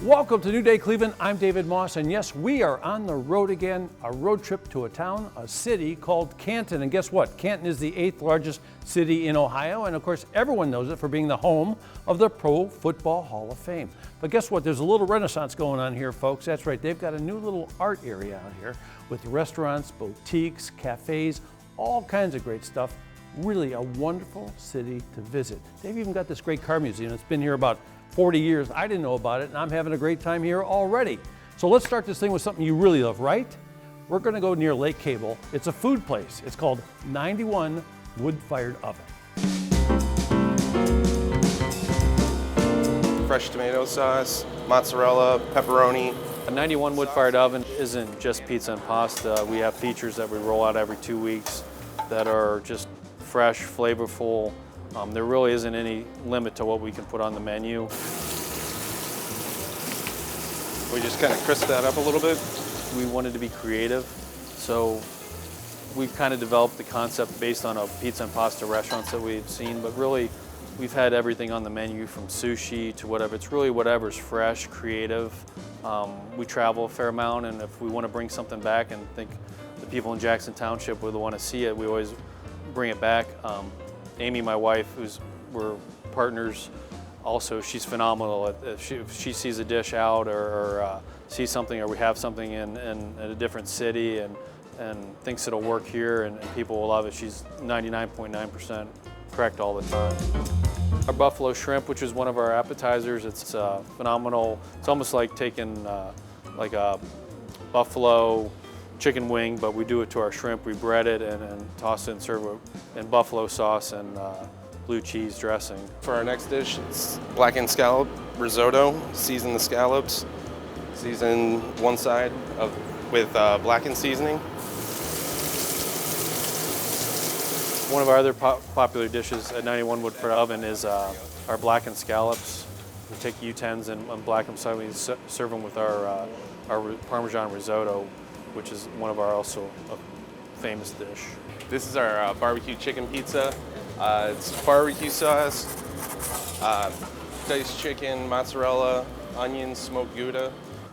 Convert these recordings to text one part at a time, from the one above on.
Welcome to New Day Cleveland. I'm David Moss, and yes, we are on the road again, a road trip to a city called Canton. And guess what? Canton is the 8th largest city in Ohio, and of course, everyone knows it for being the home of the Pro Football Hall of Fame. But guess what? There's a little renaissance going on here, folks. That's right, they've got a new little art area out here with restaurants, boutiques, cafes, all kinds of great stuff. Really a wonderful city to visit. They've even got this great car museum. It's been here about 40 years. I didn't know about it, and I'm having a great time here already. So let's start this thing with something you really love, right? We're gonna go near Lake Cable. It's a food place. It's called 91 Woodfired Oven. Fresh tomato sauce, mozzarella, pepperoni. A 91 Woodfired Oven isn't just pizza and pasta. We have features that we roll out every 2 weeks that are just fresh, flavorful. There really isn't any limit to what we can put on the menu. We just kind of crisp that up a little bit. We wanted to be creative, so we've kind of developed the concept based on a pizza and pasta restaurants that we've seen, but really we've had everything on the menu from sushi to whatever. It's really whatever's fresh, creative. We travel a fair amount, and if we want to bring something back and think the people in Jackson Township would want to see it, we always bring it back. Amy, my wife, we're partners also, she's phenomenal. If she sees a dish out or sees something, or we have something in a different city and thinks it'll work here and people will love it, she's 99.9% correct all the time. Our buffalo shrimp, which is one of our appetizers, it's phenomenal. It's almost like taking like a buffalo chicken wing, but we do it to our shrimp. We bread it and toss it and serve it in buffalo sauce and blue cheese dressing. For our next dish, it's blackened scallop risotto. Season the scallops. Season one side with blackened seasoning. One of our other popular dishes at 91 Woodfired Oven is our blackened scallops. We take U10s and black them slightly and serve them with our Parmesan risotto, which is one of our also famous dish. This is our barbecue chicken pizza. It's barbecue sauce, diced chicken, mozzarella, onions, smoked Gouda.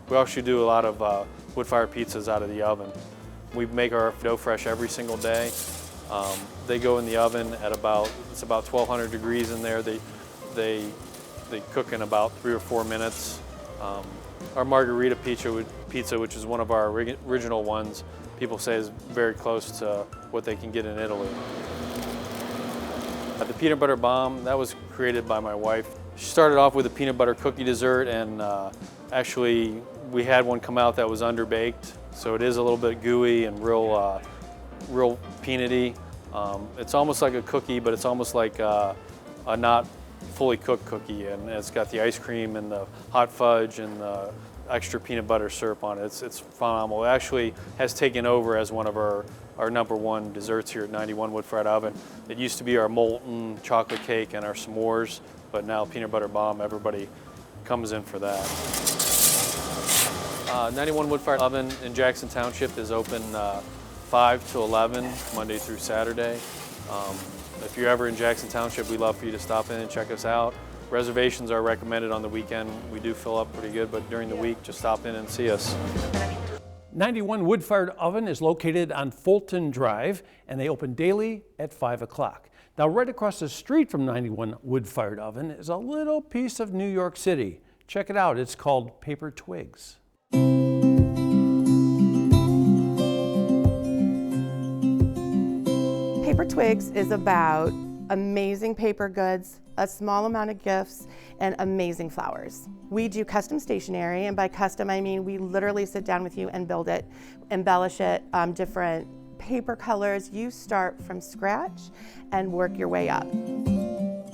We actually do a lot of wood-fired pizzas out of the oven. We make our dough fresh every single day. They go in the oven at it's about 1,200 degrees in there. They cook in about 3 or 4 minutes. Our margarita pizza, which is one of our original ones, people say is very close to what they can get in Italy. The peanut butter bomb, that was created by my wife. She started off with a peanut butter cookie dessert, and actually we had one come out that was underbaked, so it is a little bit gooey and real peanutty. It's almost like a cookie, but it's almost like a not fully cooked cookie, and it's got the ice cream and the hot fudge and the extra peanut butter syrup on it. It's phenomenal. It actually has taken over as one of our #1 desserts here at 91 Woodfired Oven. It used to be our molten chocolate cake and our s'mores, but now peanut butter bomb, everybody comes in for that. 91 Woodfired Oven in Jackson Township is open 5 to 11, Monday through Saturday. If you're ever in Jackson Township, we'd love for you to stop in and check us out. Reservations are recommended on the weekend. We do fill up pretty good, but during the week, just stop in and see us. 91 Woodfired Oven is located on Fulton Drive, and they open daily at 5 o'clock. Now, right across the street from 91 Woodfired Oven is a little piece of New York City. Check it out. It's called Paper Twigs. Paper Twigs is about amazing paper goods, a small amount of gifts, and amazing flowers. We do custom stationery, and by custom I mean we literally sit down with you and build it, embellish it, different paper colors. You start from scratch and work your way up.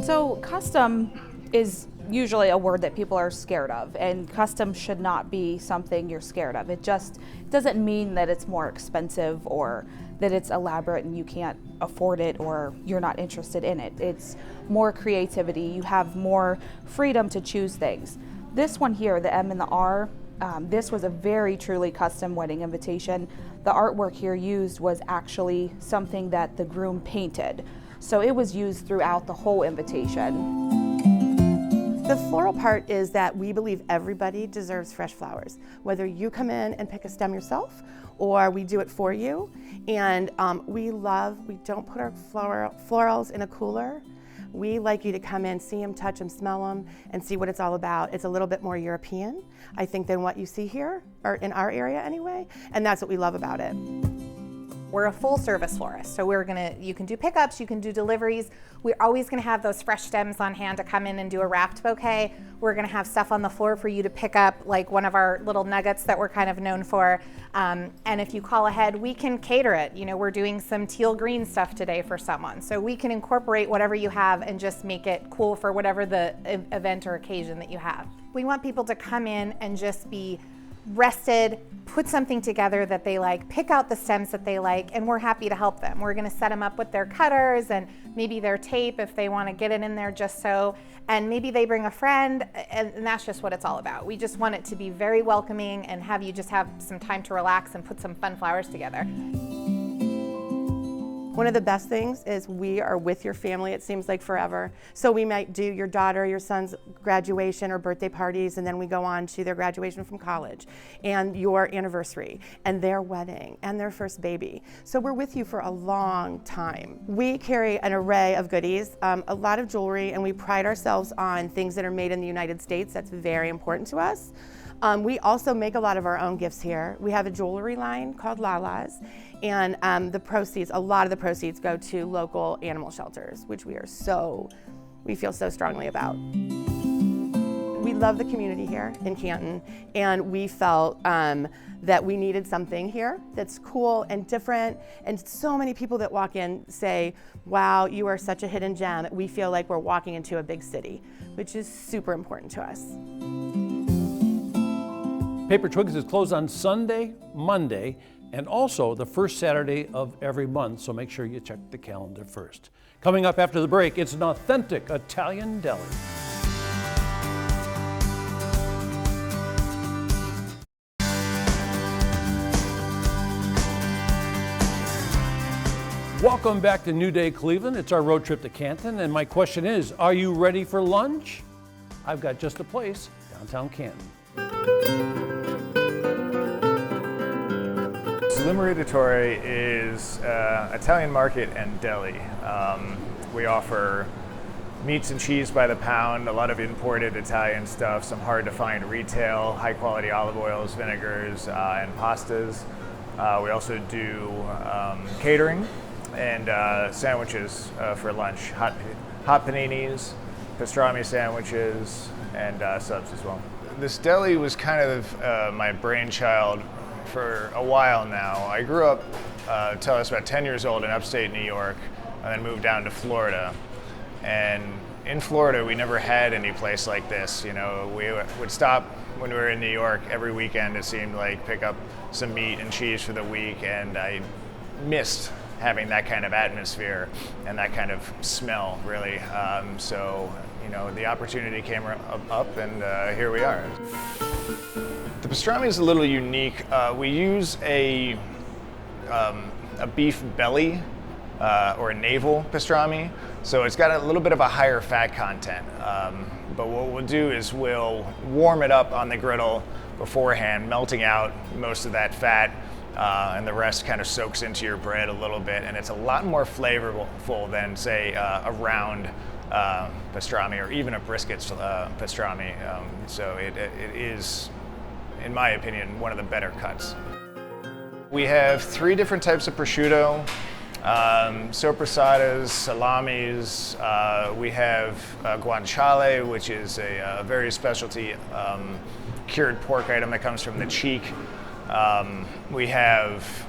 So custom is usually a word that people are scared of, and custom should not be something you're scared of. It just doesn't mean that it's more expensive or that it's elaborate and you can't afford it or you're not interested in it. It's more creativity. You have more freedom to choose things. This one here, the M and the R, this was a very truly custom wedding invitation. The artwork here used was actually something that the groom painted. So it was used throughout the whole invitation. The floral part is that we believe everybody deserves fresh flowers, whether you come in and pick a stem yourself or we do it for you. And we don't put our florals in a cooler. We like you to come in, see them, touch them, smell them, and see what it's all about. It's a little bit more European, I think, than what you see here, or in our area anyway, and that's what we love about it. We're a full service florist, so you can do pickups, you can do deliveries. We're always gonna have those fresh stems on hand to come in and do a wrapped bouquet. We're gonna have stuff on the floor for you to pick up, like one of our little nuggets that we're kind of known for. And if you call ahead, we can cater it. You know, we're doing some teal green stuff today for someone. So we can incorporate whatever you have and just make it cool for whatever the event or occasion that you have. We want people to come in and just be rested, put something together that they like, pick out the stems that they like, and we're happy to help them. We're gonna set them up with their cutters and maybe their tape if they wanna get it in there just so, and maybe they bring a friend, and that's just what it's all about. We just want it to be very welcoming and have you just have some time to relax and put some fun flowers together. One of the best things is we are with your family, it seems like forever. So we might do your daughter, your son's graduation or birthday parties, and then we go on to their graduation from college, and your anniversary, and their wedding, and their first baby. So we're with you for a long time. We carry an array of goodies, a lot of jewelry, and we pride ourselves on things that are made in the United States. That's very important to us. We also make a lot of our own gifts here. We have a jewelry line called Lala's, and a lot of the proceeds go to local animal shelters, which we feel so strongly about. We love the community here in Canton, and we felt that we needed something here that's cool and different, and so many people that walk in say, wow, you are such a hidden gem. We feel like we're walking into a big city, which is super important to us. Paper Twigs is closed on Sunday, Monday, and also the first Saturday of every month, so make sure you check the calendar first. Coming up after the break, it's an authentic Italian deli. Welcome back to New Day Cleveland. It's our road trip to Canton, and my question is, are you ready for lunch? I've got just a place, downtown Canton. Salumeria Di Torre is Italian market and deli. We offer meats and cheese by the pound, a lot of imported Italian stuff, some hard to find retail, high quality olive oils, vinegars, and pastas. We also do catering and sandwiches for lunch, hot paninis, pastrami sandwiches, and subs as well. This deli was kind of my brainchild for a while now. I grew up until I was about 10 years old in upstate New York, and then moved down to Florida. And in Florida, we never had any place like this. You know, we would stop when we were in New York every weekend, it seemed like, pick up some meat and cheese for the week, and I missed having that kind of atmosphere and that kind of smell, really. So, you know, the opportunity came up, and here we are. The pastrami is a little unique. We use a beef belly or a navel pastrami, so it's got a little bit of a higher fat content. But what we'll do is we'll warm it up on the griddle beforehand, melting out most of that fat, and the rest kind of soaks into your bread a little bit, and it's a lot more flavorful than, say, a round pastrami or even a brisket pastrami. So it is, in my opinion, one of the better cuts. We have 3 different types of prosciutto, soppressadas, salamis. We have guanciale, which is a very specialty cured pork item that comes from the cheek. We have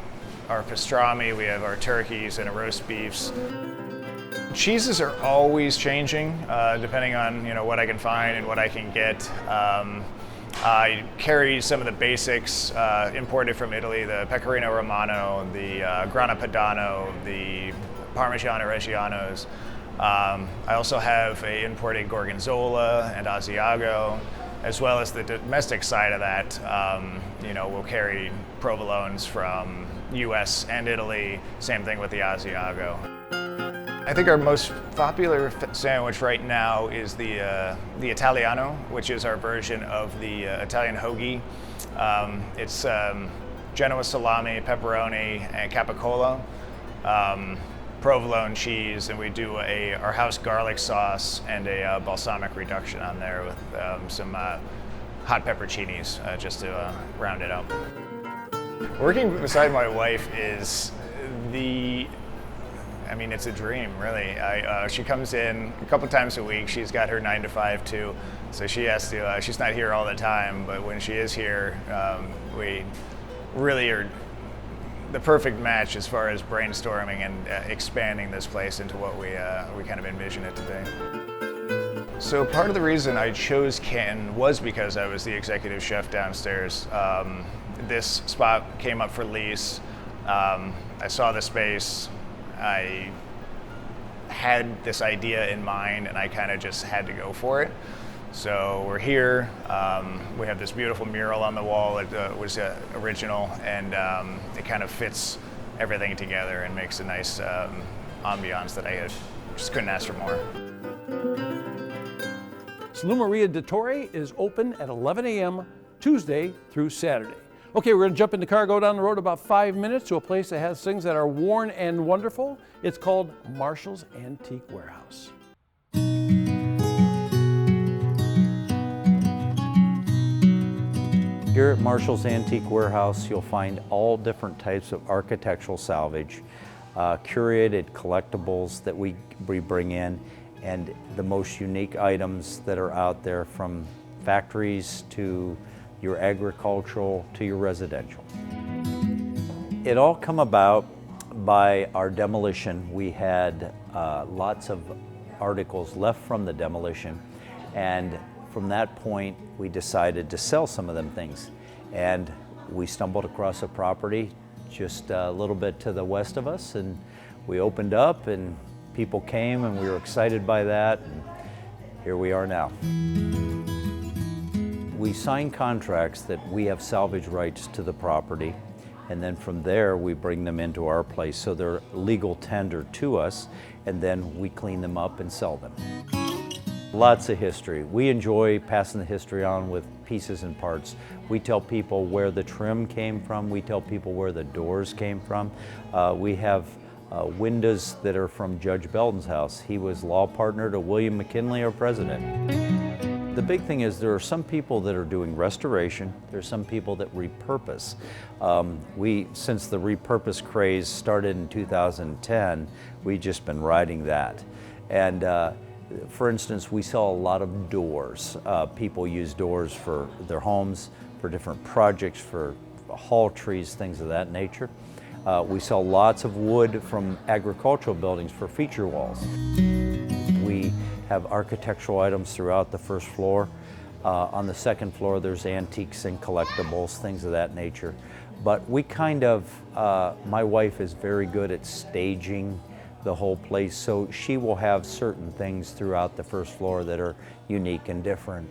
our pastrami, we have our turkeys and our roast beefs. Cheeses are always changing, depending on what I can find and what I can get. I carry some of the basics imported from Italy, the Pecorino Romano, the Grana Padano, the Parmigiano Reggianos. I also have an imported Gorgonzola and Asiago, as well as the domestic side of that. We'll carry provolones from US and Italy, same thing with the Asiago. I think our most popular sandwich right now is the Italiano, which is our version of the Italian hoagie. It's Genoa salami, pepperoni, and capicola, provolone cheese, and we do our house garlic sauce and a balsamic reduction on there with some hot pepperoncinis just to round it out. Working beside my wife is it's a dream, really. She comes in a couple times a week. She's got her 9 to 5 too, so she has to. She's not here all the time, but when she is here, we really are the perfect match as far as brainstorming and expanding this place into what we kind of envision it to be. So part of the reason I chose Canton was because I was the executive chef downstairs. This spot came up for lease. I saw the space. I had this idea in mind and I kind of just had to go for it. So we're here. We have this beautiful mural on the wall. It was original, and it kind of fits everything together and makes a nice ambiance that I just couldn't ask for more. Salumeria Di Torre is open at 11 a.m. Tuesday through Saturday. Okay, we're gonna jump in the car, go down the road about 5 minutes to a place that has things that are worn and wonderful. It's called Marshall's Antique Warehouse. Here at Marshall's Antique Warehouse, you'll find all different types of architectural salvage, curated collectibles that we bring in, and the most unique items that are out there, from factories to your agricultural to your residential. It all come about by our demolition. We had lots of articles left from the demolition, and from that point we decided to sell some of them things. And we stumbled across a property just a little bit to the west of us, and we opened up and people came and we were excited by that, and here we are now. We sign contracts that we have salvage rights to the property, and then from there we bring them into our place, so they're legal tender to us, and then we clean them up and sell them. Lots of history. We enjoy passing the history on with pieces and parts. We tell people where the trim came from. We tell people where the doors came from. We have windows that are from Judge Belden's house. He was law partner to William McKinley, our president. The big thing is there are some people that are doing restoration. There's some people that repurpose. Since the repurpose craze started in 2010, we've just been riding that. And for instance, we sell a lot of doors. People use doors for their homes, for different projects, for hall trees, things of that nature. We sell lots of wood from agricultural buildings for feature walls. We have architectural items throughout the first floor. On the second floor, there's antiques and collectibles, things of that nature. But we kind of, my wife is very good at staging the whole place, so she will have certain things throughout the first floor that are unique and different.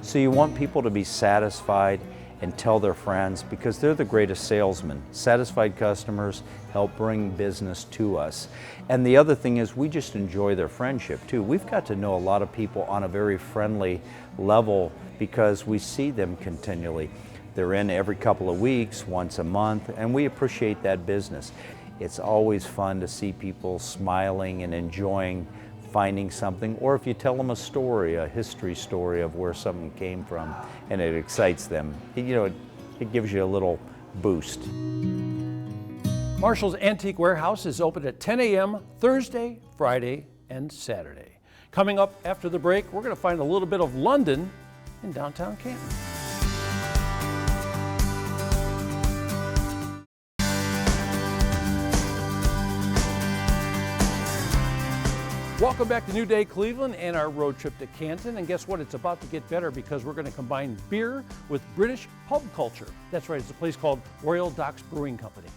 So you want people to be satisfied and tell their friends, because they're the greatest salesmen. Satisfied customers help bring business to us. And the other thing is we just enjoy their friendship too. We've got to know a lot of people on a very friendly level because we see them continually. They're in every couple of weeks, once a month, and we appreciate that business. It's always fun to see people smiling and enjoying finding something, or if you tell them a story, a history story of where something came from, and it excites them. It gives you a little boost. Marshall's Antique Warehouse is open at 10 a.m. Thursday, Friday, and Saturday. Coming up after the break, we're going to find a little bit of London in downtown Canton. Welcome back to New Day Cleveland and our road trip to Canton. And guess what? It's about to get better because we're going to combine beer with British pub culture. That's right, it's a place called Royal Docks Brewing Company.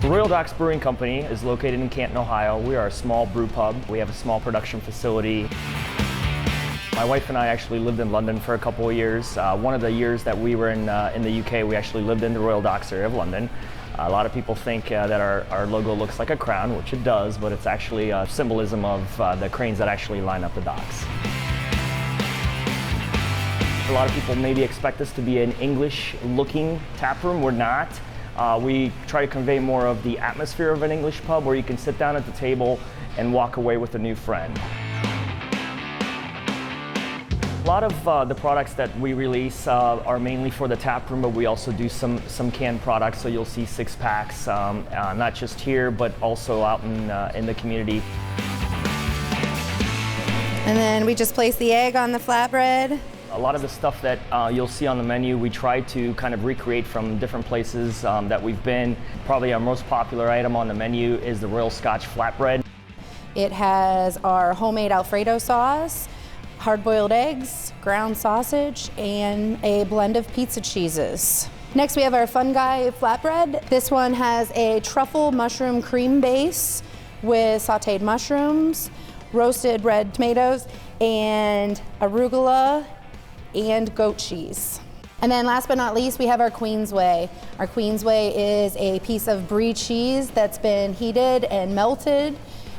The Royal Docks Brewing Company is located in Canton, Ohio. We are a small brew pub. We have a small production facility. My wife and I actually lived in London for a couple of years. One of the years that we were in the UK, we actually lived in the Royal Docks area of London. A lot of people think that our logo looks like a crown, which it does, but it's actually a symbolism of the cranes that actually line up the docks. A lot of people maybe expect us to be an English-looking tap room. We're not. We try to convey more of the atmosphere of an English pub where you can sit down at the table and walk away with a new friend. A lot of the products that we release are mainly for the tap room, but we also do some canned products. So you'll see 6-packs, not just here, but also out in the community. And then we just place the egg on the flatbread. A lot of the stuff that you'll see on the menu, we try to kind of recreate from different places that we've been. Probably our most popular item on the menu is the Royal Scotch Flatbread. It has our homemade Alfredo sauce, hard-boiled eggs, ground sausage, and a blend of pizza cheeses. Next we have our Fun Guy Flatbread. This one has a truffle mushroom cream base with sauteed mushrooms, roasted red tomatoes, and arugula and goat cheese. And then last but not least, we have our Queensway. Our Queensway is a piece of brie cheese that's been heated and melted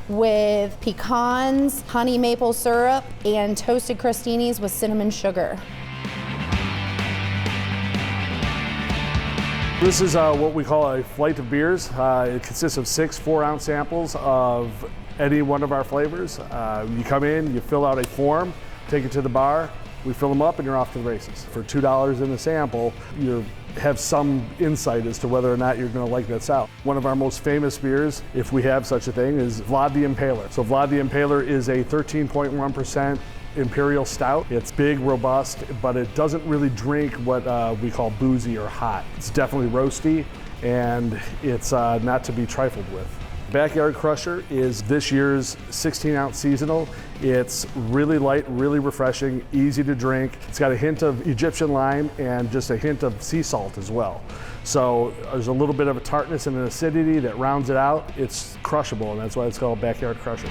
with pecans, honey maple syrup, and toasted crostinis with cinnamon sugar. This is what we call a flight of beers. It consists of 6 4-ounce samples of any one of our flavors. You come in, you fill out a form, take it to the bar, we fill them up, and you're off to the races. For $2 in the sample, you have some insight as to whether or not you're going to like that stout. One of our most famous beers, if we have such a thing, is Vlad the Impaler. So Vlad the Impaler is a 13.1% imperial stout. It's big, robust, but it doesn't really drink what we call boozy or hot. It's definitely roasty, and it's not to be trifled with. Backyard Crusher is this year's 16-ounce seasonal. It's really light, really refreshing, easy to drink. It's got a hint of Egyptian lime and just a hint of sea salt as well. So there's a little bit of a tartness and an acidity that rounds it out. It's crushable, and that's why it's called Backyard Crusher.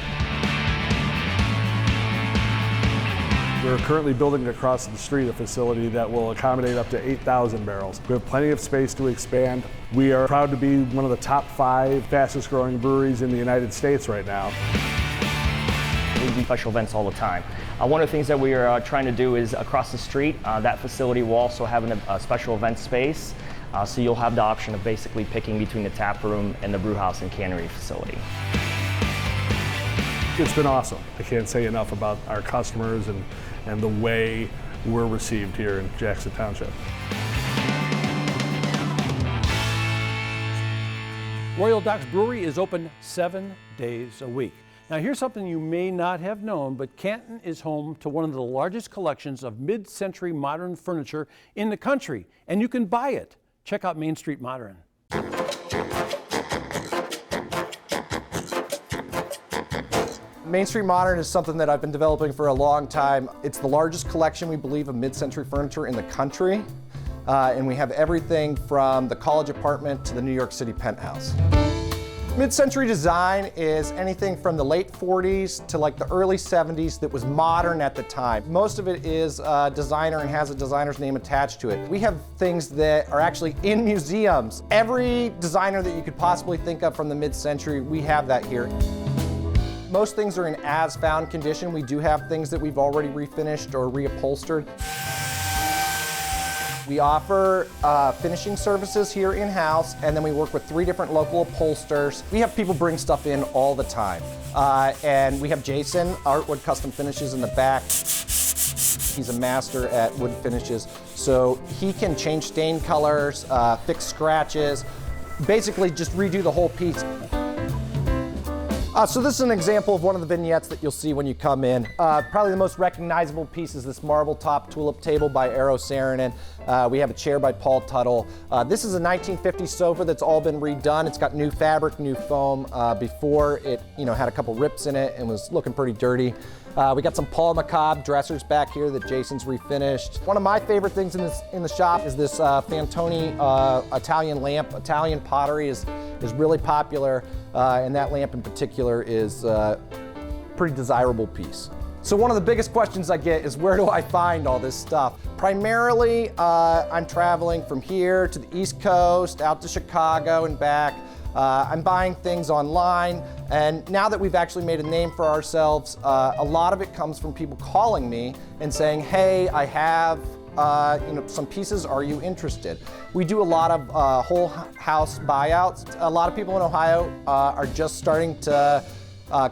We're currently building across the street a facility that will accommodate up to 8,000 barrels. We have plenty of space to expand. We are proud to be one of the top 5 fastest growing breweries in the United States right now. We do special events all the time. One of the things that we are trying to do is across the street, that facility will also have a special event space. So you'll have the option of basically picking between the tap room and the brew house and cannery facility. It's been awesome. I can't say enough about our customers and the way we're received here in Jackson Township. Royal Docks Brewery is open 7 days a week. Now here's something you may not have known, but Canton is home to one of the largest collections of mid-century modern furniture in the country, and you can buy it. Check out Main Street Modern. Main Street Modern is something that I've been developing for a long time. It's the largest collection, we believe, of mid-century furniture in the country. And we have everything from the college apartment to the New York City penthouse. Mid-century design is anything from the late 40s to like the early 70s that was modern at the time. Most of it is designer and has a designer's name attached to it. We have things that are actually in museums. Every designer that you could possibly think of from the mid-century, we have that here. Most things are in as-found condition. We do have things that we've already refinished or reupholstered. We offer finishing services here in-house, and then we work with 3 different local upholsters. We have people bring stuff in all the time. And we have Jason, Artwood Custom Finishes, in the back. He's a master at wood finishes, so he can change stain colors, fix scratches, basically just redo the whole piece. So this is an example of one of the vignettes that you'll see when you come in. Probably the most recognizable piece is this marble top tulip table by Eero Saarinen. We have a chair by Paul Tuttle. This is a 1950s sofa that's all been redone. It's got new fabric, new foam. Before it, had a couple rips in it and was looking pretty dirty. We got some Paul Macabre dressers back here that Jason's refinished. One of my favorite things in the shop is this Fantoni Italian lamp. Italian pottery is really popular, and that lamp in particular is a pretty desirable piece. So one of the biggest questions I get is, where do I find all this stuff? Primarily, I'm traveling from here to the East Coast, out to Chicago and back. I'm buying things online, and now that we've actually made a name for ourselves, a lot of it comes from people calling me and saying, hey, I have some pieces, are you interested? We do a lot of whole house buyouts. A lot of people in Ohio are just starting to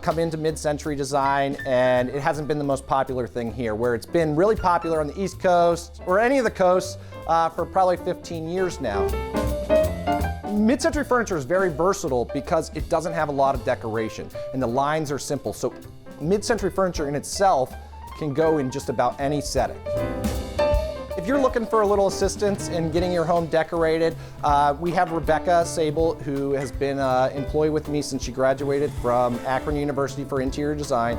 come into mid-century design, and it hasn't been the most popular thing here, where it's been really popular on the East Coast or any of the coasts for probably 15 years now. Mid-century furniture is very versatile because it doesn't have a lot of decoration and the lines are simple. So mid-century furniture in itself can go in just about any setting. If you're looking for a little assistance in getting your home decorated, we have Rebecca Sable, who has been an employee with me since she graduated from Akron University for interior design.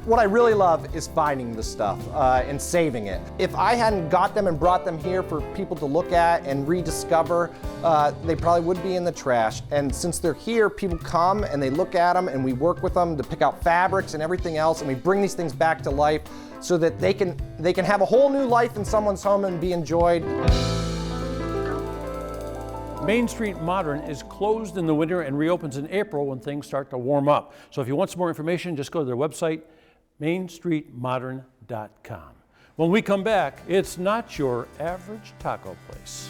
What I really love is finding the stuff and saving it. If I hadn't got them and brought them here for people to look at and rediscover, they probably would be in the trash. And since they're here, people come and they look at them and we work with them to pick out fabrics and everything else, and we bring these things back to life so that they can have a whole new life in someone's home and be enjoyed. Main Street Modern is closed in the winter and reopens in April when things start to warm up. So if you want some more information, just go to their website, mainstreetmodern.com. When we come back, it's not your average taco place.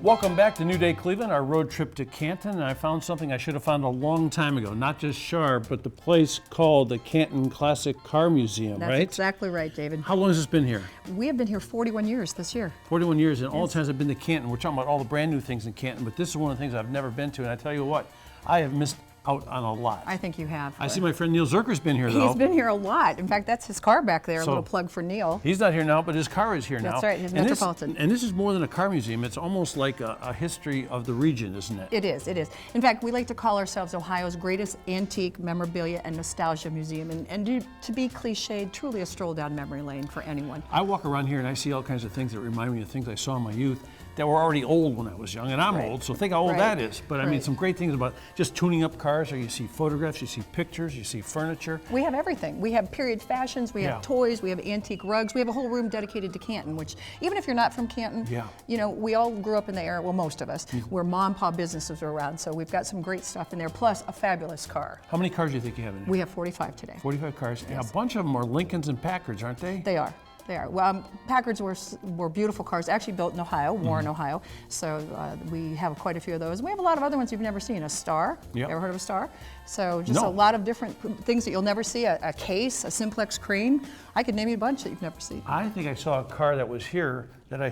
Welcome back to New Day Cleveland, our road trip to Canton, and I found something I should have found a long time ago, not just sharp, but the place called the Canton Classic Car Museum, That's right? exactly right, David. How long has this been here? We have been here 41 years this year. 41 years, and all the times I've been to Canton, we're talking about all the brand new things in Canton, but this is one of the things I've never been to, and I tell you what, I have missed out on a lot. I think you have. I see my friend Neil Zerker's been here, though. He's been here a lot. In fact, that's his car back there, a So, little plug for Neil. He's not here now, but his car is here now. That's right, his And Metropolitan. and this is more than a car museum. It's almost like a history of the region, isn't it? It is, it is. In fact, we like to call ourselves Ohio's greatest antique memorabilia and nostalgia museum. And to be cliched, truly a stroll down memory lane for anyone. I walk around here and I see all kinds of things that remind me of things I saw in my youth that were already old when I was young, and I'm old, so think how old that is. But I mean, some great things about just tuning up cars, or you see photographs, you see pictures, you see furniture. We have everything. We have period fashions, we have toys, we have antique rugs, we have a whole room dedicated to Canton, which even if you're not from Canton, you know, we all grew up in the era, well, most of us, where mom and pop businesses are around, so we've got some great stuff in there, plus a fabulous car. How many cars do you think you have in there? We have 45 today. 45 cars. Yes. And a bunch of them are Lincolns and Packards, aren't they? They are. They are. Well, Packards were beautiful cars, actually built in Ohio, Warren, Ohio. So we have quite a few of those. And we have a lot of other ones you've never seen. A Star. Ever heard of a Star? So just a lot of different things that you'll never see. A case, a simplex crane. I could name you a bunch that you've never seen. I think I saw a car that was here, that I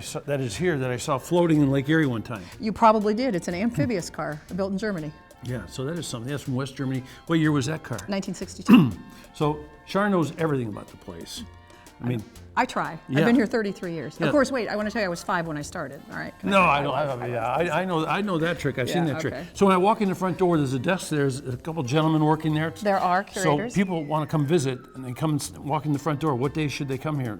saw floating in Lake Erie one time. You probably did. It's an amphibious car built in Germany. Yeah, so that is something. That's from West Germany. What year was that car? 1962. So Char knows everything about the place. I mean, I try. I've been here 33 years. Of course, wait, I want to tell you I was 5 when I started, all right? No, I don't. I know that trick. I've seen that trick. So when I walk in the front door, there's a desk. There's a couple gentlemen working there. There are curators. So people want to come visit and they come and walk in the front door. What days should they come here?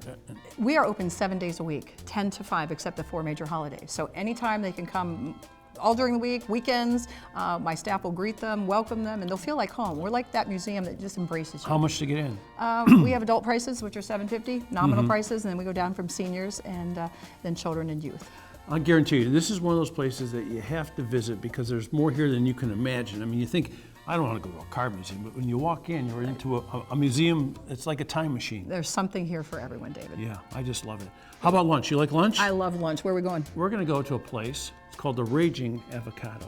We are open 7 days a week, 10 to 5, except the 4 major holidays. So anytime they can come, all during the week, weekends, my staff will greet them, welcome them, and they'll feel like home. We're like that museum that just embraces you. How much to get in? We have adult prices, which are $7.50, nominal prices, and then we go down from seniors and then children and youth. I guarantee you, this is one of those places that you have to visit because there's more here than you can imagine. I mean, you think, I don't want to go to a car museum, but when you walk in, you're into a museum, it's like a time machine. There's something here for everyone, David. Yeah, I just love it. How about lunch? You like lunch? I love lunch. Where are we going? We're going to go to a place. It's called the Raging Avocado.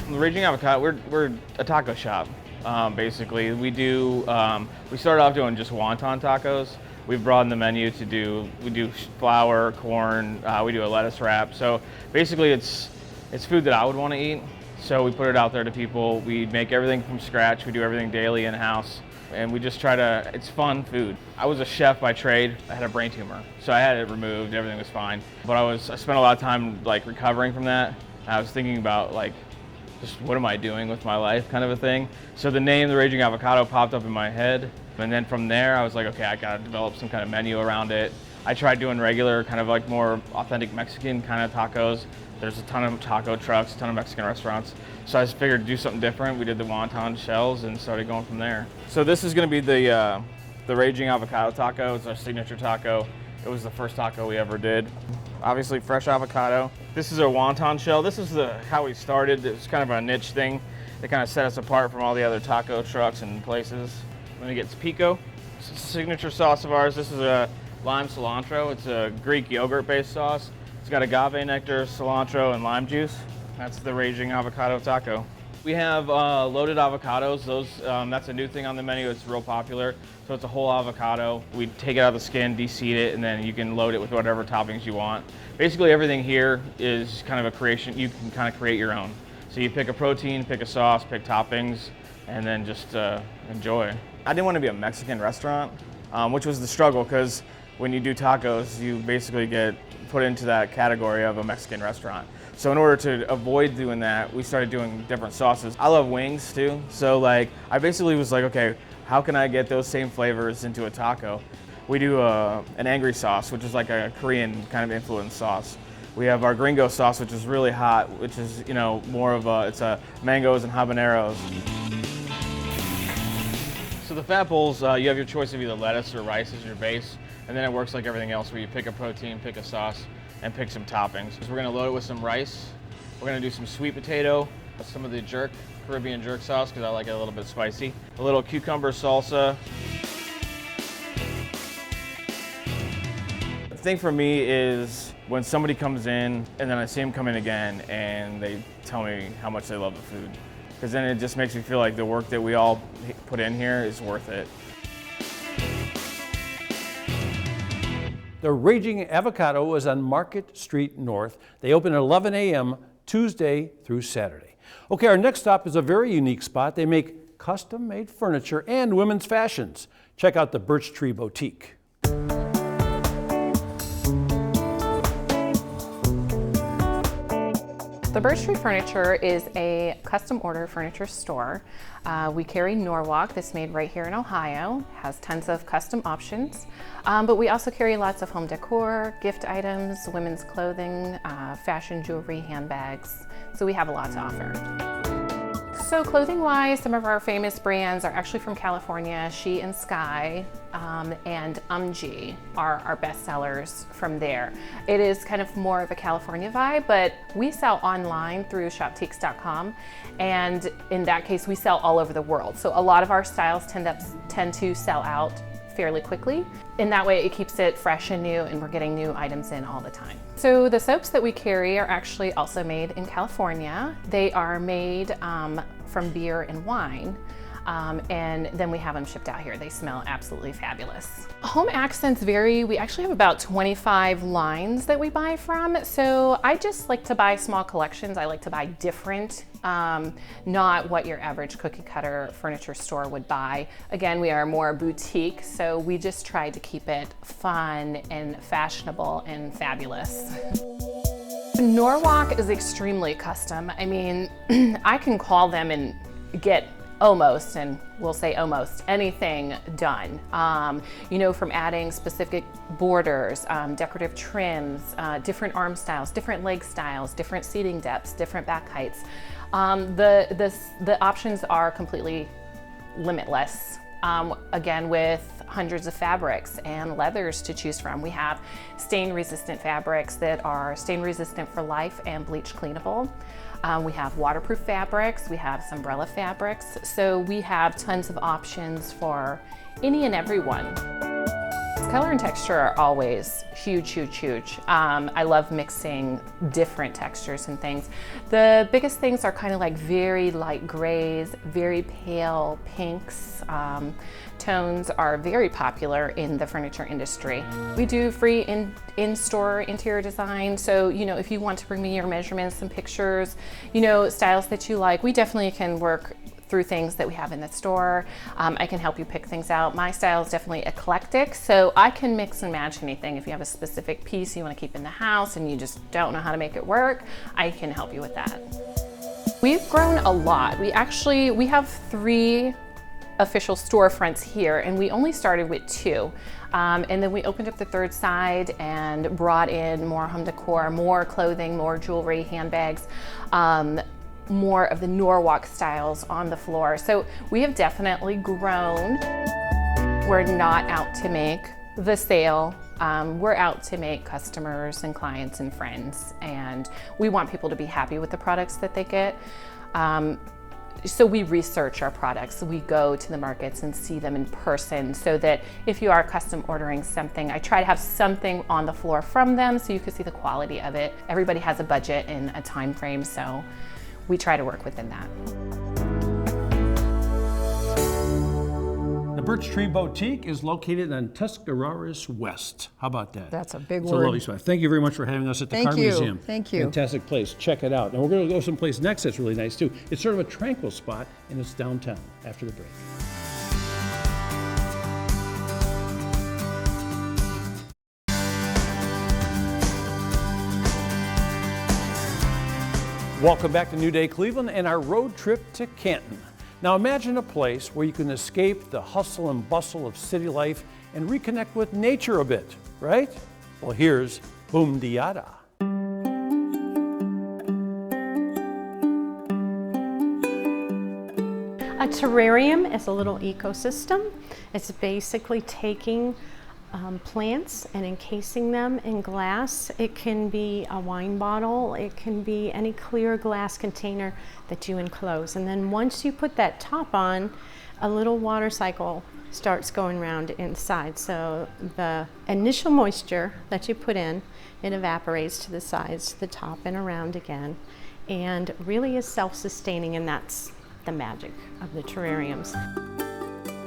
The Raging Avocado, we're a taco shop, basically. We started off doing just wonton tacos. We've broadened the menu to we do flour, corn, we do a lettuce wrap. So basically it's food that I would want to eat. So we put it out there to people. We make everything from scratch. We do everything daily in-house. And we just try to, it's fun food. I was a chef by trade. I had a brain tumor. So I had it removed, everything was fine. But I spent a lot of time like recovering from that. I was thinking about like just what am I doing with my life kind of a thing. So the name, the Raging Avocado, popped up in my head. And then from there, I was like, okay, I gotta develop some kind of menu around it. I tried doing regular, kind of like more authentic Mexican kind of tacos. There's a ton of taco trucks, a ton of Mexican restaurants. So I just figured to do something different. We did the wonton shells and started going from there. So this is gonna be the Raging Avocado taco. It's our signature taco. It was the first taco we ever did. Obviously fresh avocado. This is our wonton shell. This is how we started. It was kind of a niche thing that kind of set us apart from all the other taco trucks and places. Then it gets pico. It's a signature sauce of ours. This is a lime cilantro. It's a Greek yogurt-based sauce. It's got agave nectar, cilantro, and lime juice. That's the Raging Avocado taco. We have loaded avocados. Those, that's a new thing on the menu. It's real popular. So it's a whole avocado. We take it out of the skin, de-seed it, and then you can load it with whatever toppings you want. Basically everything here is kind of a creation. You can kind of create your own. So you pick a protein, pick a sauce, pick toppings, and then just enjoy. I didn't want to be a Mexican restaurant, which was the struggle, because when you do tacos, you basically get put into that category of a Mexican restaurant. So in order to avoid doing that, we started doing different sauces. I love wings too, so like I basically was like, okay, how can I get those same flavors into a taco? We do an angry sauce, which is like a Korean kind of influenced sauce. We have our gringo sauce, which is really hot, which is, you know, more of it's mangoes and habaneros. So the fat bowls, you have your choice of either lettuce or rice as your base, and then it works like everything else where you pick a protein, pick a sauce, and pick some toppings. So we're gonna load it with some rice. We're gonna do some sweet potato, some of the jerk, Caribbean jerk sauce, because I like it a little bit spicy. A little cucumber salsa. The thing for me is when somebody comes in and then I see them come in again and they tell me how much they love the food. Because then it just makes me feel like the work that we all put in here is worth it. The Raging Avocado is on Market Street North. They open at 11 a.m. Tuesday through Saturday. Okay, our next stop is a very unique spot. They make custom-made furniture and women's fashions. Check out the Birch Tree Boutique. The Birch Tree Furniture is a custom order furniture store. We carry Norwalk, that's made right here in Ohio, has tons of custom options, but we also carry lots of home decor, gift items, women's clothing, fashion jewelry, handbags, so we have a lot to offer. So clothing-wise, some of our famous brands are actually from California. She and Sky and Umgee are our best sellers from there. It is kind of more of a California vibe, but we sell online through shopteeks.com, and in that case, we sell all over the world. So a lot of our styles tend to sell out fairly quickly. In that way, it keeps it fresh and new, and we're getting new items in all the time. So the soaps that we carry are actually also made in California. They are made from beer and wine, and then we have them shipped out here. They smell absolutely fabulous. Home accents vary. We actually have about 25 lines that we buy from. So I just like to buy small collections. I like to buy different, not what your average cookie cutter furniture store would buy. Again, we are more boutique, so we just try to keep it fun and fashionable and fabulous. Norwalk is extremely custom. I mean, I can call them and get almost, and we'll say almost, anything done. You know, from adding specific borders, decorative trims, different arm styles, different leg styles, different seating depths, different back heights. The options are completely limitless. Again, with hundreds of fabrics and leathers to choose from. We have stain resistant fabrics that are stain resistant for life and bleach cleanable. We have waterproof fabrics, we have umbrella fabrics, so we have tons of options for any and everyone. Color and texture are always huge, huge, huge. I love mixing different textures and things. The biggest things are kind of like very light grays, very pale pinks. Tones are very popular in the furniture industry. We do free in-store interior design, so you know, if you want to bring me your measurements and pictures, you know, styles that you like, we definitely can work through things that we have in the store. I can help you pick things out. My style is definitely eclectic, so I can mix and match anything. If you have a specific piece you want to keep in the house and you just don't know how to make it work, I can help you with that. We've grown a lot. We have 3 official storefronts here, and we only started with 2. And then we opened up the 3rd side and brought in more home decor, more clothing, more jewelry, handbags, more of the Norwalk styles on the floor. So we have definitely grown. We're not out to make the sale. We're out to make customers and clients and friends, and we want people to be happy with the products that they get. So we research our products. We go to the markets and see them in person, so that if you are custom ordering something, I try to have something on the floor from them so you can see the quality of it. Everybody has a budget and a time frame, so we try to work within that. The Birch Tree Boutique is located on Tuscarawas West. How about that? That's a big It's word. a lovely spot. Thank you very much for having us at the Thank Car you. Museum. Thank you. Fantastic place. Check it out. And we're going to go someplace next that's really nice too. It's sort of a tranquil spot, and it's downtown after the break. Welcome back to New Day Cleveland and our road trip to Canton. Now imagine a place where you can escape the hustle and bustle of city life and reconnect with nature a bit, right? Well, here's BoomDeYada. A terrarium is a little ecosystem. It's basically taking plants and encasing them in glass. It can be a wine bottle, it can be any clear glass container that you enclose. And then once you put that top on, a little water cycle starts going around inside. So the initial moisture that you put in, it evaporates to the sides, to the top and around again, and really is self-sustaining, and that's the magic of the terrariums.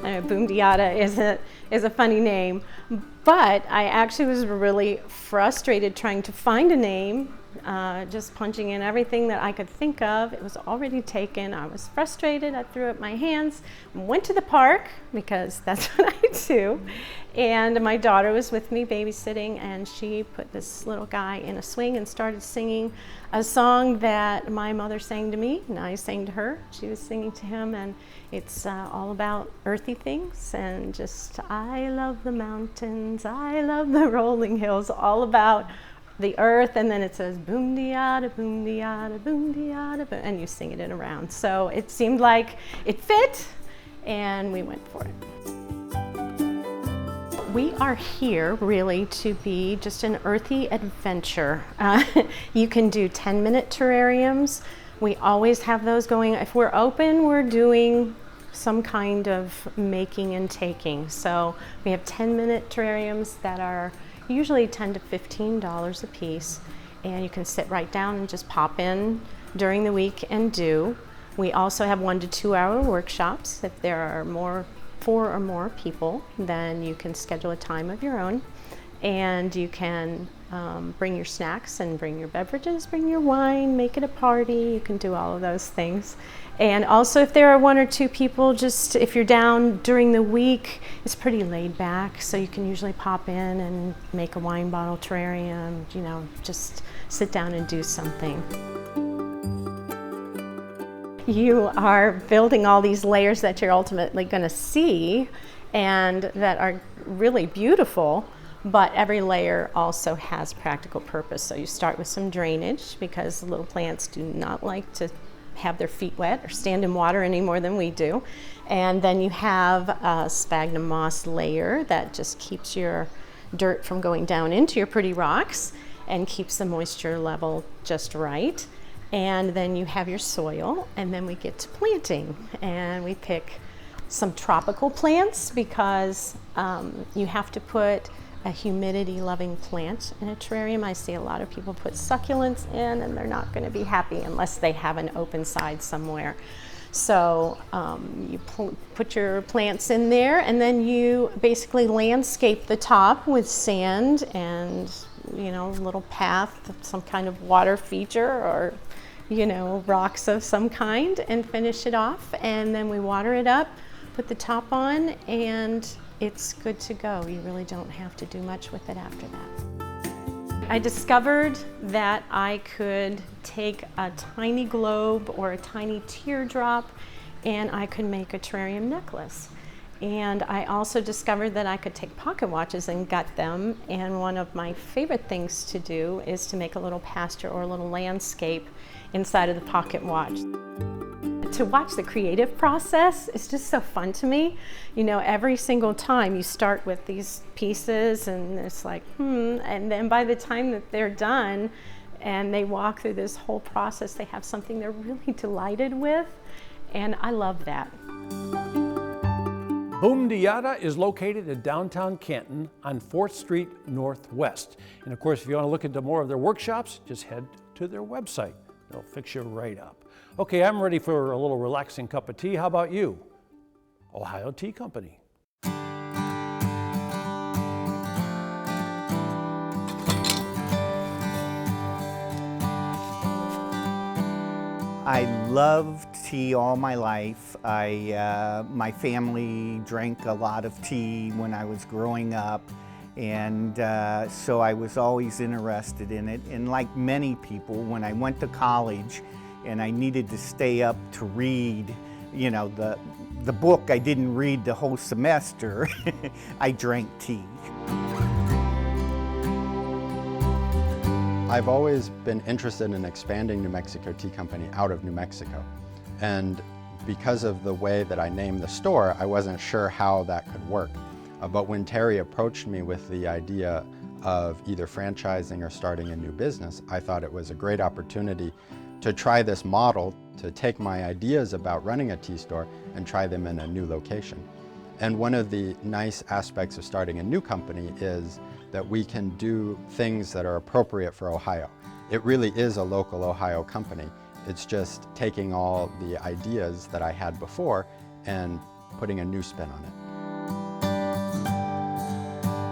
BoomDeYada is a funny name, but I actually was really frustrated trying to find a name, just punching in everything that I could think of. It was already taken. I was frustrated. I threw up my hands, went to the park, because that's what I do, and my daughter was with me babysitting, and she put this little guy in a swing and started singing a song that my mother sang to me, and I sang to her. She was singing to him, and it's all about earthy things, and just, I love the mountains, I love the rolling hills, all about the earth. And then it says BoomDeYada, BoomDeYada, BoomDeYada, and you sing it in a round. So it seemed like it fit, and we went for it. We are here really to be just an earthy adventure. You can do 10-minute terrariums. We always have those going. If we're open, we're doing some kind of making and taking. So we have 10-minute terrariums that are usually $10 to $15 a piece, and you can sit right down and just pop in during the week and do. We also have 1 to 2 hour workshops. If there are 4 or more people, then you can schedule a time of your own, and you can bring your snacks and bring your beverages, bring your wine, make it a party. You can do all of those things. And also, if there are 1 or 2 people, just if you're down during the week, it's pretty laid back, so you can usually pop in and make a wine bottle terrarium, you know, just sit down and do something. You are building all these layers that you're ultimately going to see and that are really beautiful, but every layer also has practical purpose. So you start with some drainage, because little plants do not like to have their feet wet or stand in water any more than we do. And then you have a sphagnum moss layer that just keeps your dirt from going down into your pretty rocks and keeps the moisture level just right. And then you have your soil, and then we get to planting, and we pick some tropical plants, because you have to put a humidity loving plant in a terrarium. I see a lot of people put succulents in, and they're not going to be happy unless they have an open side somewhere. So you put your plants in there, and then you basically landscape the top with sand and, you know, little path, some kind of water feature, or, you know, rocks of some kind, and finish it off. And then we water it up, put the top on, and it's good to go. You really don't have to do much with it after that. I discovered that I could take a tiny globe or a tiny teardrop and I could make a terrarium necklace. And I also discovered that I could take pocket watches and gut them, and one of my favorite things to do is to make a little pasture or a little landscape inside of the pocket watch. To watch the creative process is just so fun to me. You know, every single time you start with these pieces and it's like, and then by the time that they're done and they walk through this whole process, they have something they're really delighted with, and I love that. BoomDeYada is located in downtown Canton on 4th Street Northwest. And of course, if you want to look into more of their workshops, just head to their website. They'll fix you right up. Okay, I'm ready for a little relaxing cup of tea. How about you? Ohio Tea Company. I loved tea all my life. My family drank a lot of tea when I was growing up, and so I was always interested in it. And like many people, when I went to college and I needed to stay up to read, you know, the book I didn't read the whole semester, I drank tea. I've always been interested in expanding New Mexico Tea Company out of New Mexico. And because of the way that I named the store, I wasn't sure how that could work. But when Terry approached me with the idea of either franchising or starting a new business, I thought it was a great opportunity to try this model, to take my ideas about running a tea store and try them in a new location. And one of the nice aspects of starting a new company is that we can do things that are appropriate for Ohio. It really is a local Ohio company. It's just taking all the ideas that I had before and putting a new spin on it.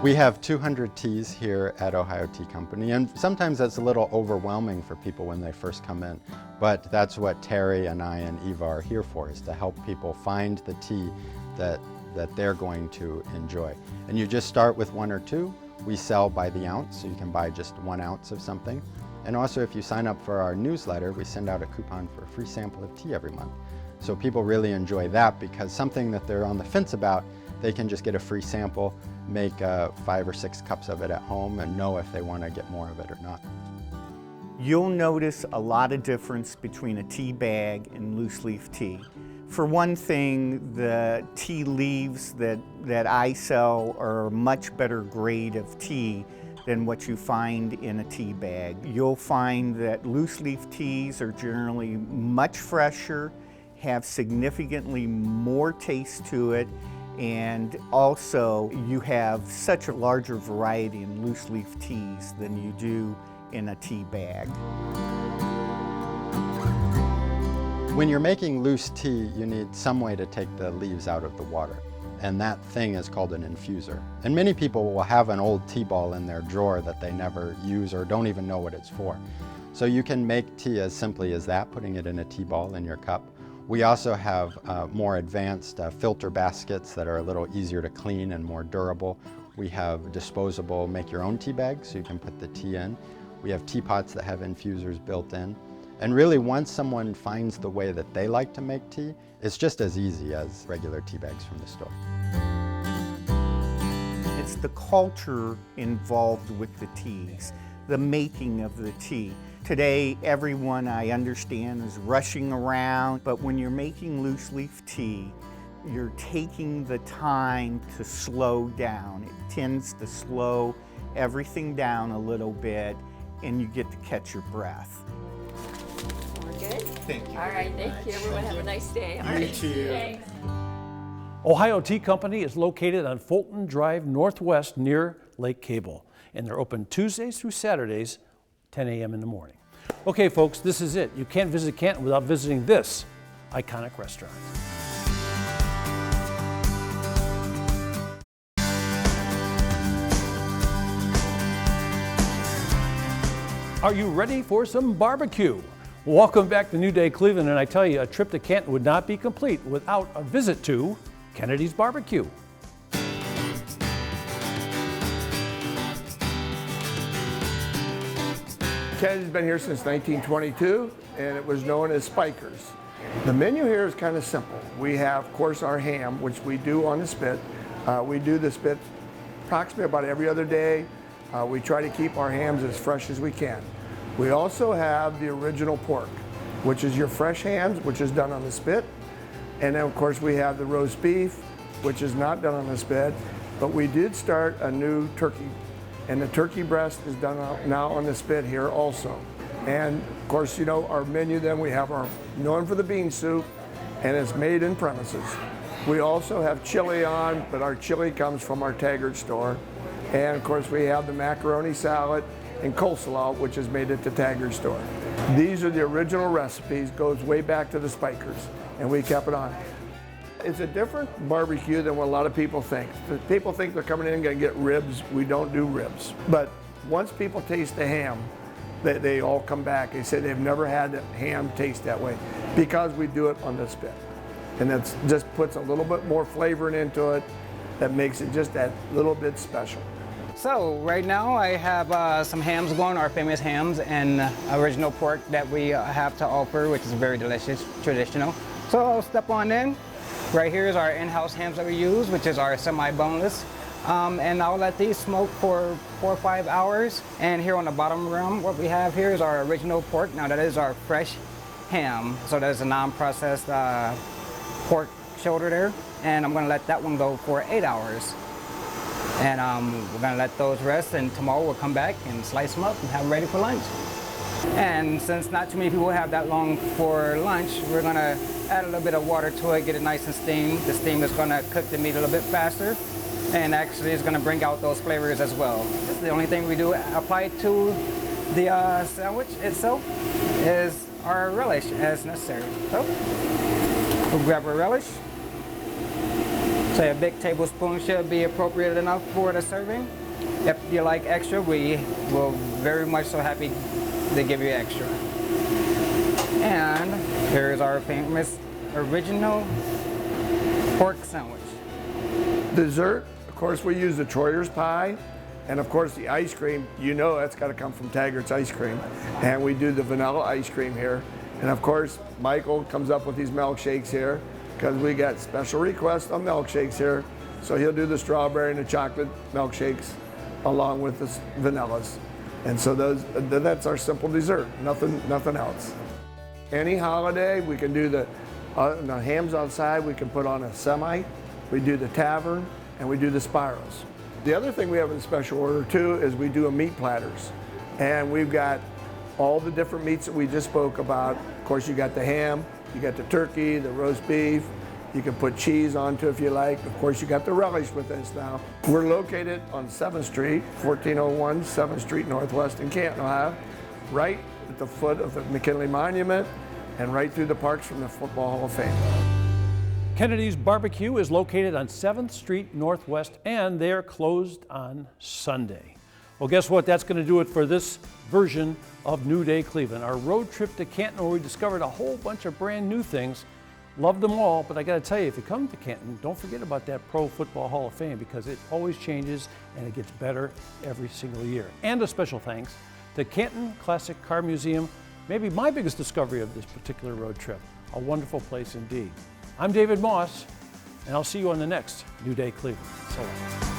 We have 200 teas here at Ohio Tea Company, and sometimes that's a little overwhelming for people when they first come in, but that's what Terry and I and Eva are here for, is to help people find the tea that they're going to enjoy. And you just start with 1 or 2. We sell by the ounce, so you can buy just 1 ounce of something. And also, if you sign up for our newsletter, we send out a coupon for a free sample of tea every month. So people really enjoy that, because something that they're on the fence about, they can just get a free sample, make 5 or 6 cups of it at home, and know if they want to get more of it or not. You'll notice a lot of difference between a tea bag and loose leaf tea. For one thing, the tea leaves that I sell are a much better grade of tea than what you find in a tea bag. You'll find that loose leaf teas are generally much fresher, have significantly more taste to it, and also you have such a larger variety in loose leaf teas than you do in a tea bag. When you're making loose tea, you need some way to take the leaves out of the water. And that thing is called an infuser. And many people will have an old tea ball in their drawer that they never use or don't even know what it's for. So you can make tea as simply as that, putting it in a tea ball in your cup. We also have more advanced filter baskets that are a little easier to clean and more durable. We have disposable make-your-own tea bags, so you can put the tea in. We have teapots that have infusers built in. And really, once someone finds the way that they like to make tea, it's just as easy as regular tea bags from the store. It's the culture involved with the teas, the making of the tea. Today, everyone, I understand, is rushing around, but when you're making loose leaf tea, you're taking the time to slow down. It tends to slow everything down a little bit, and you get to catch your breath. Good? Thank you. All right, thank you. Everyone have a nice day. All You right. too. Thanks. Ohio Tea Company is located on Fulton Drive Northwest near Lake Cable, and they're open Tuesdays through Saturdays, 10 a.m. in the morning. Okay, folks, this is it. You can't visit Canton without visiting this iconic restaurant. Are you ready for some barbecue? Welcome back to New Day Cleveland, and I tell you, a trip to Canton would not be complete without a visit to Kennedy's Barbecue. Kennedy's been here since 1922, and it was known as Spikers. The menu here is kind of simple. We have, of course, our ham, which we do on the spit. We do the spit approximately about every other day. We try to keep our hams as fresh as we can. We also have the original pork, which is your fresh hams, which is done on the spit. And then, of course, we have the roast beef, which is not done on the spit, but we did start a new turkey. And the turkey breast is done now on the spit here also. And of course, you know, our menu then we have our known for the bean soup, and it's made in premises. We also have chili on, but our chili comes from our Taggart store. And of course, we have the macaroni salad and coleslaw, which is made at the Taggart store. These are the original recipes, goes way back to the Spikers, and we kept it on. It's a different barbecue than what a lot of people think. People think they're coming in and gonna get ribs. We don't do ribs. But once people taste the ham, they all come back. They say they've never had ham taste that way because we do it on the spit. And that just puts a little bit more flavor into it that makes it just that little bit special. So right now I have some hams going, our famous hams, and original pork that we have to offer, which is very delicious, traditional. So I'll step on in. Right here is our in-house hams that we use, which is our semi-boneless. And I'll let these smoke for 4 or 5 hours. And here on the bottom rim, what we have here is our original pork. Now that is our fresh ham. So that's a non-processed pork shoulder there. And I'm gonna let that one go for 8 hours. And we're gonna let those rest, and tomorrow we'll come back and slice them up and have them ready for lunch. And since not too many people have that long for lunch, we're gonna add a little bit of water to it, get it nice and steamed. The steam is gonna cook the meat a little bit faster, and actually it's gonna bring out those flavors as well. The only thing we do apply to the sandwich itself is our relish as necessary. So we'll grab a relish. Say a big tablespoon should be appropriate enough for the serving. If you like extra, we will very much so happy to give you extra. And here's our famous original pork sandwich. Dessert, of course, we use the Troyer's pie, and of course the ice cream, you know that's got to come from Taggart's ice cream. And we do the vanilla ice cream here. And of course, Michael comes up with these milkshakes here, because we got special requests on milkshakes here. So he'll do the strawberry and the chocolate milkshakes along with the vanillas. And so that's our simple dessert, nothing else. Any holiday, we can do the hams outside, we can put on a semi, we do the tavern, and we do the spirals. The other thing we have in special order too is we do a meat platters. And we've got all the different meats that we just spoke about. Of course, you got the ham, you got the turkey, the roast beef. You can put cheese onto if you like. Of course, you got the relish with this now. We're located on 7th Street, 1401 7th Street Northwest in Canton, Ohio, right at the foot of the McKinley Monument and right through the parks from the Football Hall of Fame. Kennedy's Barbecue is located on 7th Street Northwest, and they're closed on Sunday. Well, guess what? That's going to do it for this version of New Day Cleveland, our road trip to Canton, where we discovered a whole bunch of brand new things. Loved them all, but I got to tell you, if you come to Canton, don't forget about that Pro Football Hall of Fame, because it always changes and it gets better every single year. And a special thanks to Canton Classic Car Museum, maybe my biggest discovery of this particular road trip. A wonderful place indeed. I'm David Moss, and I'll see you on the next New Day Cleveland. So long.